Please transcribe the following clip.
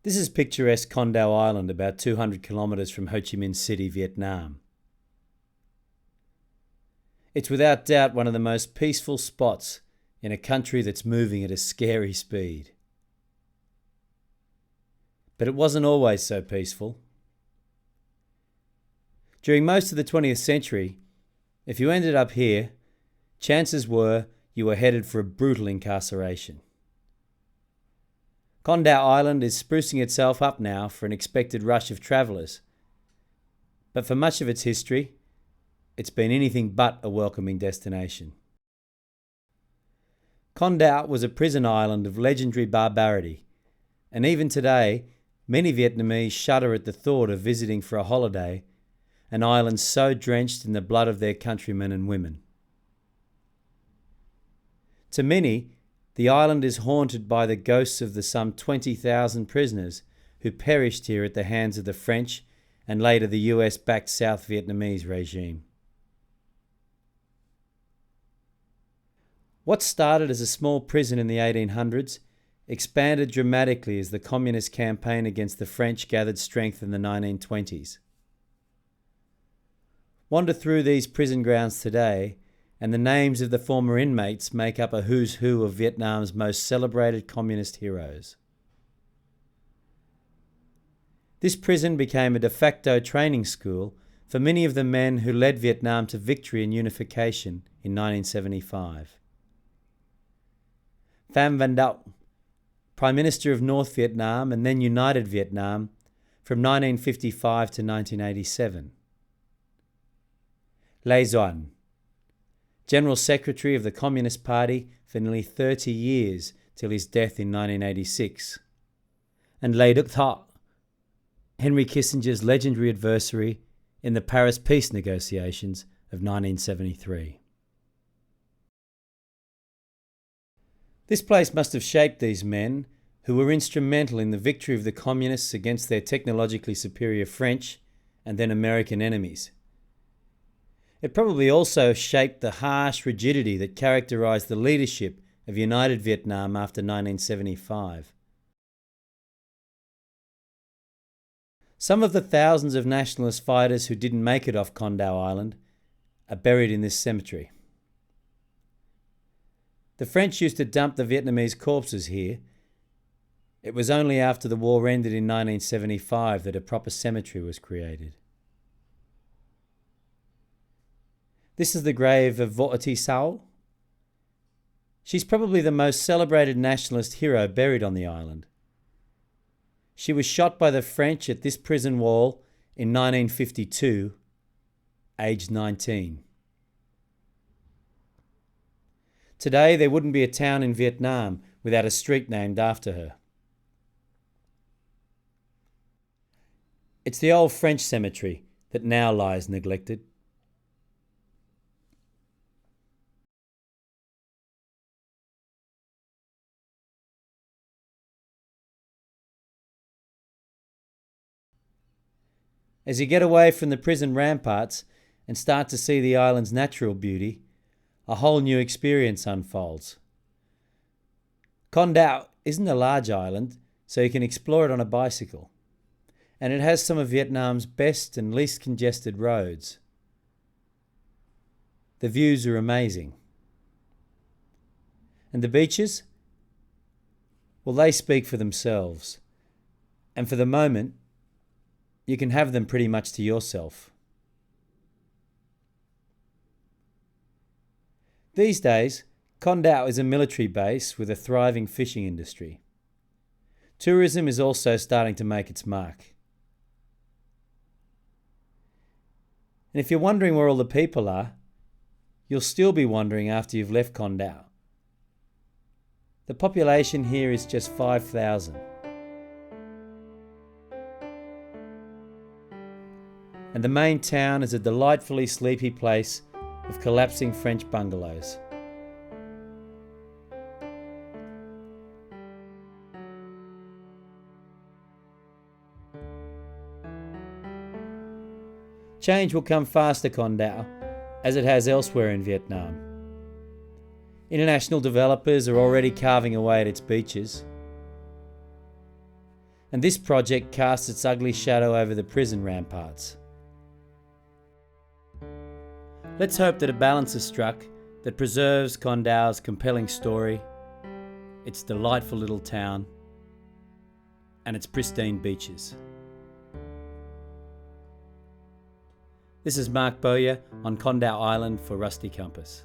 This is picturesque Con Đao Island, about 200 kilometres from Ho Chi Minh City, Vietnam. It's without doubt one of the most peaceful spots in a country that's moving at a scary speed. But it wasn't always so peaceful. During most of the 20th century, if you ended up here, chances were you were headed for a brutal incarceration. Con Đao Island is sprucing itself up now for an expected rush of travellers, but for much of its history, it's been anything but a welcoming destination. Con Đao was a prison island of legendary barbarity, and even today, many Vietnamese shudder at the thought of visiting for a holiday an island so drenched in the blood of their countrymen and women. To many, the island is haunted by the ghosts of the some 20,000 prisoners who perished here at the hands of the French and later the US-backed South Vietnamese regime. What started as a small prison in the 1800s expanded dramatically as the communist campaign against the French gathered strength in the 1920s. Wander through these prison grounds today, and the names of the former inmates make up a who's who of Vietnam's most celebrated communist heroes. This prison became a de facto training school for many of the men who led Vietnam to victory and unification in 1975. Pham Van Dao, Prime Minister of North Vietnam and then United Vietnam from 1955 to 1987. Le Duan, General Secretary of the Communist Party for nearly 30 years till his death in 1986. And Le Duc Tho, Henry Kissinger's legendary adversary in the Paris peace negotiations of 1973. This place must have shaped these men who were instrumental in the victory of the communists against their technologically superior French and then American enemies. It probably also shaped the harsh rigidity that characterised the leadership of United Vietnam after 1975. Some of the thousands of nationalist fighters who didn't make it off Con Đao Island are buried in this cemetery. The French used to dump the Vietnamese corpses here. It was only after the war ended in 1975 that a proper cemetery was created. This is the grave of Vo Thi Sao. She's probably the most celebrated nationalist hero buried on the island. She was shot by the French at this prison wall in 1952, aged 19. Today, there wouldn't be a town in Vietnam without a street named after her. It's the old French cemetery that now lies neglected. As you get away from the prison ramparts and start to see the island's natural beauty, a whole new experience unfolds. Con Đao isn't a large island, so you can explore it on a bicycle, and it has some of Vietnam's best and least congested roads. The views are amazing. And the beaches? Well, they speak for themselves, and for the moment, you can have them pretty much to yourself. These days, Con Đao is a military base with a thriving fishing industry. Tourism is also starting to make its mark. And if you're wondering where all the people are, you'll still be wondering after you've left Con Đao. The population here is just 5,000. And the main town is a delightfully sleepy place of collapsing French bungalows. Change will come fast to Con Đao, as it has elsewhere in Vietnam. International developers are already carving away at its beaches. and this project casts its ugly shadow over the prison ramparts. Let's hope that a balance is struck that preserves Condal's compelling story, its delightful little town, and its pristine beaches. This is Mark Bowyer on Condal Island for Rusty Compass.